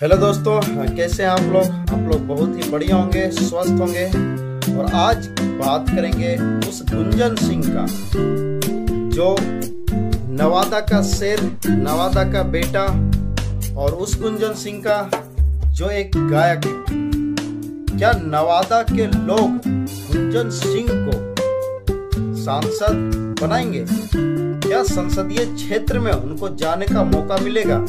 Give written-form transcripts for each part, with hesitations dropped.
Hello दोस्तों, कैसे हैं आप लोग? आप लोग बहुत ही बढ़िया होंगे, स्वस्थ होंगे। और आज बात करेंगे उस गुंजन सिंह का जो नवादा का शेर, नवादा का बेटा, और उस गुंजन सिंह का जो एक गायक है। क्या नवादा के लोग गुंजन सिंह को सांसद बनाएंगे? क्या संसदीय क्षेत्र में उनको जाने का मौका मिलेगा?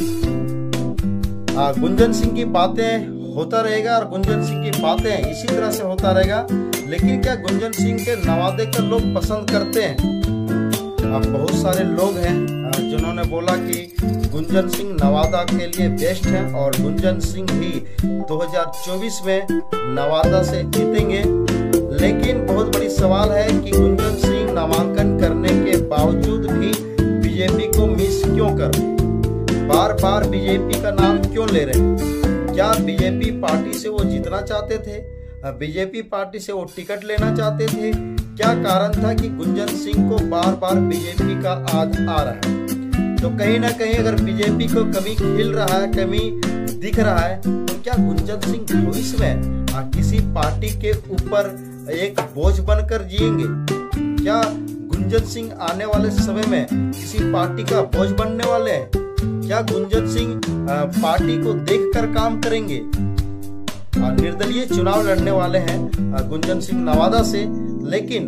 गुंजन सिंह की बातें होता रहेगा और गुंजन सिंह की बातें इसी तरह से होता रहेगा। लेकिन क्या गुंजन सिंह के नवादे के लोग पसंद करते हैं? बहुत सारे लोग हैं जिन्होंने बोला कि गुंजन सिंह नवादा के लिए बेस्ट है और गुंजन सिंह ही 2024 में नवादा से जीतेंगे। लेकिन बहुत बड़ी सवाल है कि गुंजन सिंह नामांकन करने के बावजूद भी बीजेपी को मिस क्यों कर रहे हैं? बार बार बीजेपी का नाम क्यों ले रहे हैं? क्या बीजेपी पार्टी से वो जीतना चाहते थे? बीजेपी पार्टी से वो टिकट लेना चाहते थे? क्या कारण था कि गुंजन सिंह को बार बार बीजेपी का आग आ रहा है? तो कहीं ना कहीं अगर बीजेपी को कमी खिल रहा है, कमी दिख रहा है, तो क्या गुंजन सिंह भविष्य में किसी पार्टी के ऊपर एक बोझ बनकर जिएंगे? क्या गुंजन सिंह आने वाले समय में किसी पार्टी का बोझ बनने वाले हैं? क्या गुंजन सिंह पार्टी को देखकर काम करेंगे? निर्दलीय चुनाव लड़ने वाले हैं गुंजन सिंह नवादा से। लेकिन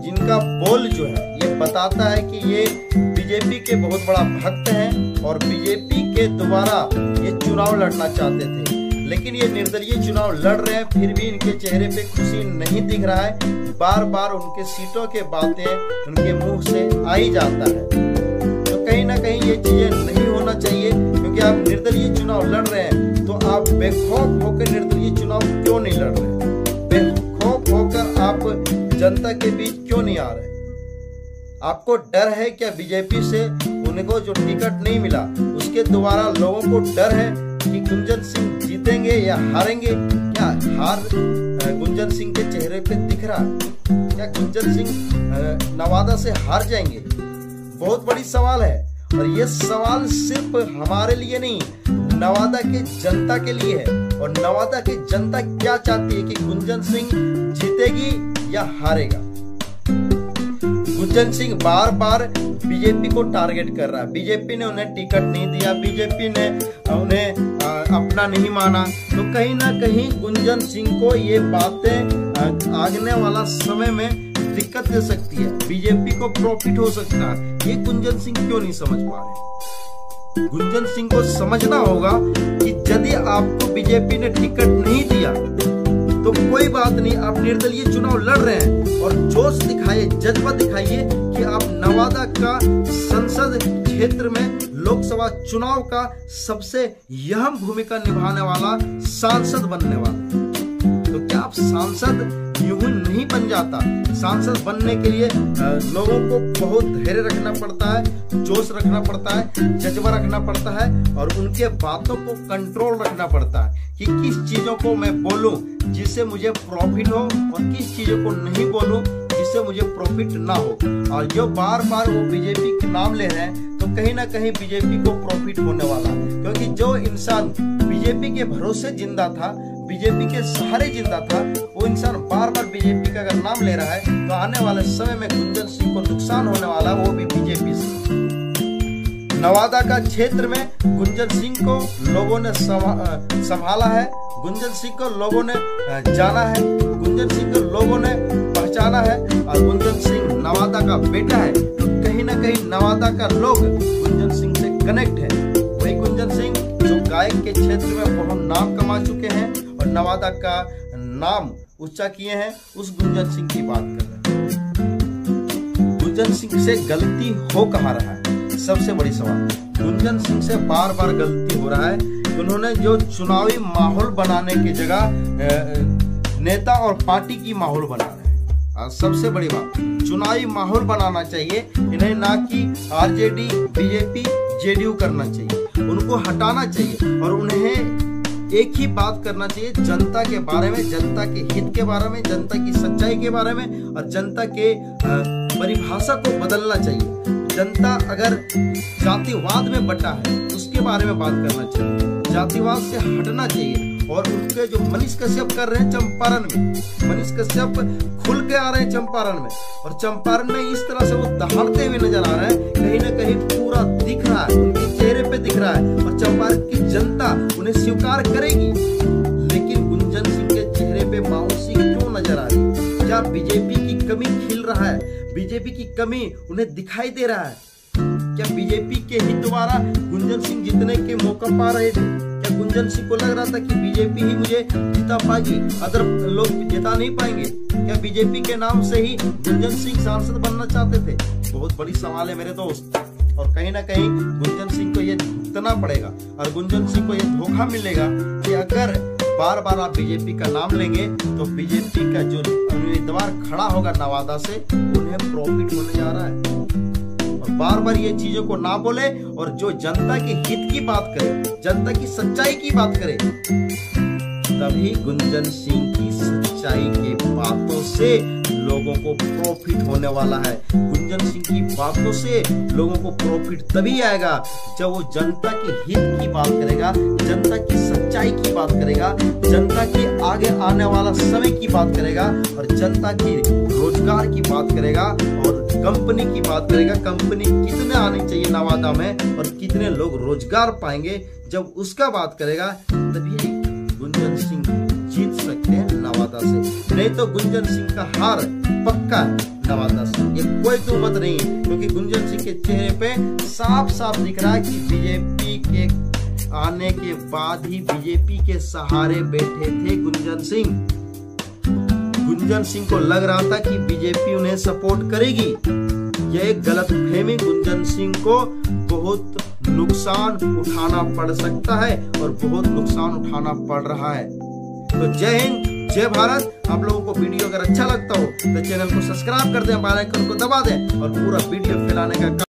जिनका बोल जो है ये बताता है कि ये बीजेपी के बहुत बड़ा भक्त हैं और बीजेपी के द्वारा ये चुनाव लड़ना चाहते थे। लेकिन ये निर्दलीय चुनाव लड़ रहे हैं, फिर भी इनके चेहरे पे खुशी नहीं दिख रहा है। बार बार उनके सीटों के बातें उनके मुंह से आ ही जाता है। तो कहीं ना कहीं ये चीजें नहीं होना चाहिए, क्योंकि आप निर्दलीय चुनाव लड़ रहे हैं तो आप बेखौफ होकर निर्दलीय चुनाव क्यों नहीं लड़ रहे? बेखौफ होकर आप जनता के बीच क्यों नहीं आ रहे? आपको डर है क्या बीजेपी से? उनको जो टिकट नहीं मिला उसके द्वारा लोगों को डर है कि गुंजन सिंह जीतेंगे या हारेंगे? क्या हार गुंजन सिंह के चेहरे पे दिख रहा है? क्या गुंजन सिंह नवादा से हार जाएंगे? बहुत बड़ी सवाल है। और ये सवाल सिर्फ हमारे लिए नहीं, नवादा के जनता के लिए है। और नवादा की जनता क्या चाहती है कि गुंजन सिंह जीतेगी या हारेगा? गुंजन सिंह बार बार बीजेपी को टारगेट कर रहा है। बीजेपी ने उन्हें टिकट नहीं दिया, बीजेपी ने उन्हें अपना नहीं माना। तो कहीं ना कहीं गुंजन सिंह को ये बातें आगने वाला समय में दिक्कत दे सकती है, बीजेपी को प्रॉफिट हो सकता है। ये गुंजन सिंह क्यों नहीं समझ पा रहे? गुंजन सिंह को समझना होगा कि यदि आपको बीजेपी ने टिकट नहीं दिया तो कोई बात नहीं, आप निर्दलीय चुनाव लड़ रहे हैं और जोश दिखाइए, जज्बा दिखाइए कि आप नवादा का संसद क्षेत्र में लोकसभा चुनाव का सबसे अहम भूमिका निभाने वाला सांसद बनने वाले। तो क्या आप सांसद यूं नहीं बन जाता? सांसद बनने के लिए लोगों को बहुत धैर्य रखना पड़ता है, जोश रखना पड़ता है, जज्बा रखना पड़ता है और उनके बातों को कंट्रोल रखना पड़ता है कि किस चीजों को मैं बोलूं जिससे मुझे प्रॉफिट हो और किस चीजों को नहीं बोलूं जिससे मुझे प्रॉफिट ना हो। और जो बार बार वो बीजेपी के नाम ले रहे हैं तो कहीं ना कहीं बीजेपी को प्रॉफिट होने वाला है। क्योंकि जो इंसान बीजेपी के भरोसे जिंदा था, बीजेपी के सहारे जिंदा था, वो इंसान बार बार बीजेपी का अगर नाम ले रहा है तो आने वाले समय में गुंजन सिंह को नुकसान होने वाला है, वो भी बीजेपी से। नवादा का क्षेत्र में गुंजन सिंह को लोगों ने संभाला है, गुंजन सिंह को लोगों ने जाना है, गुंजन सिंह को लोगों ने पहचाना है और गुंजन सिंह नवादा का बेटा है। तो कहीं ना कहीं नवादा का लोग गुंजन सिंह से कनेक्ट है। वही गुंजन सिंह जो गायक के क्षेत्र में बहुत नाम कमा चुके हैं और नवादा का नाम ऊंचा किए हैं, उस गुंजन सिंह की बात कर रहे हैं। गुंजन सिंह से गलती हो कहाँ रहा है? सबसे बड़ी सवाल। गुंजन सिंह से बार बार गलती हो रहा है। उन्होंने जो चुनावी माहौल बनाने की जगह नेता और पार्टी की माहौल बना रहे हैं। सबसे बड़ी बात, चुनावी माहौल बनाना चाहिए इन्हें, ना कि आरजेडी, बीजेपी, जेडीयू करना चाहिए। उनको हटाना चाहिए और उन्हें एक ही बात करना चाहिए, जनता के बारे में, जनता के हित के बारे में, जनता की सच्चाई के बारे में और जनता के परिभाषा को बदलना चाहिए। जनता अगर जातिवाद में बटा है उसके बारे में बात करना चाहिए। जातिवाद से हटना चाहिए। और उनके जो मनीष कश्यप कर रहे हैं चंपारण में, मनीष कश्यप खुल के आ रहे हैं चंपारण में, और चंपारण में इस तरह से वो दहाड़ते हुए नजर आ रहे हैं, कहीं ना कहीं पूरा दिख रहा है, उनके चेहरे पे दिख रहा है, और चंपारण की जनता उन्हें स्वीकार करेगी। लेकिन गुंजन सिंह के चेहरे पे मायूसी क्यों नजर आ रही? क्या बीजेपी की कमी खिल रहा है? बीजेपी की कमी उन्हें दिखाई दे रहा है? क्या बीजेपी के ही द्वारा गुंजन सिंह जीतने के मौका पा रहे थे? क्या गुंजन सिंह को लग रहा था कि बीजेपी ही मुझे जिता पाएगी, अदर लोग जिता नहीं पाएंगे? क्या बीजेपी के नाम से ही गुंजन सिंह सांसद बनना चाहते थे? बहुत बड़ी सवाल है मेरे दोस्त। और कहीं ना कहीं गुंजन सिंह को ये भुगतना पड़ेगा, और गुंजन सिंह को ये धोखा मिलेगा कि अगर बार बार आप बीजेपी का नाम लेंगे तो बीजेपी का जो उम्मीदवार खड़ा होगा नवादा से, उन्हें प्रॉफिट होने जा रहा है। और बार बार ये चीजों को ना बोले, और जो जनता के हित की बात करे, जनता की सच्चाई की बात करे, तभी गुंजन सिंह की सच्चाई के बातों से लोगों को प्रॉफिट होने वाला है। गुंजन सिंह की बातों से लोगों को प्रॉफिट तभी आएगा जब वो जनता के हित की बात करेगा, जनता की सच्चाई की बात करेगा, जनता के आगे आने वाला समय की बात करेगा, और जनता की रोजगार की बात करेगा, और कंपनी की बात करेगा। कंपनी कितने आनी चाहिए नवादा में, और कितने लोग रोजगार पाएंगे, जब उसका बात करेगा तभी गुंजन सिंह जीत सकते हैं नवादा से। नहीं तो गुंजन सिंह का हार पक्का है नवादा से, ये कोई दो मत नहीं है, क्योंकि गुंजन सिंह के चेहरे पे साफ साफ दिख रहा है कि बीजेपी के आने के बाद ही बीजेपी के सहारे बैठे थे गुंजन सिंह। गुंजन सिंह को लग रहा था कि बीजेपी उन्हें सपोर्ट करेगी। यह एक गलतफहमी गुंजन सिंह को बहुत नुकसान उठाना पड़ सकता है, और बहुत नुकसान उठाना पड़ रहा है। तो जय हिंद, जय भारत। आप लोगों को वीडियो अगर अच्छा लगता हो तो चैनल को सब्सक्राइब कर दें, बेल आइकन को दबा दें, और पूरा वीडियो फैलाने का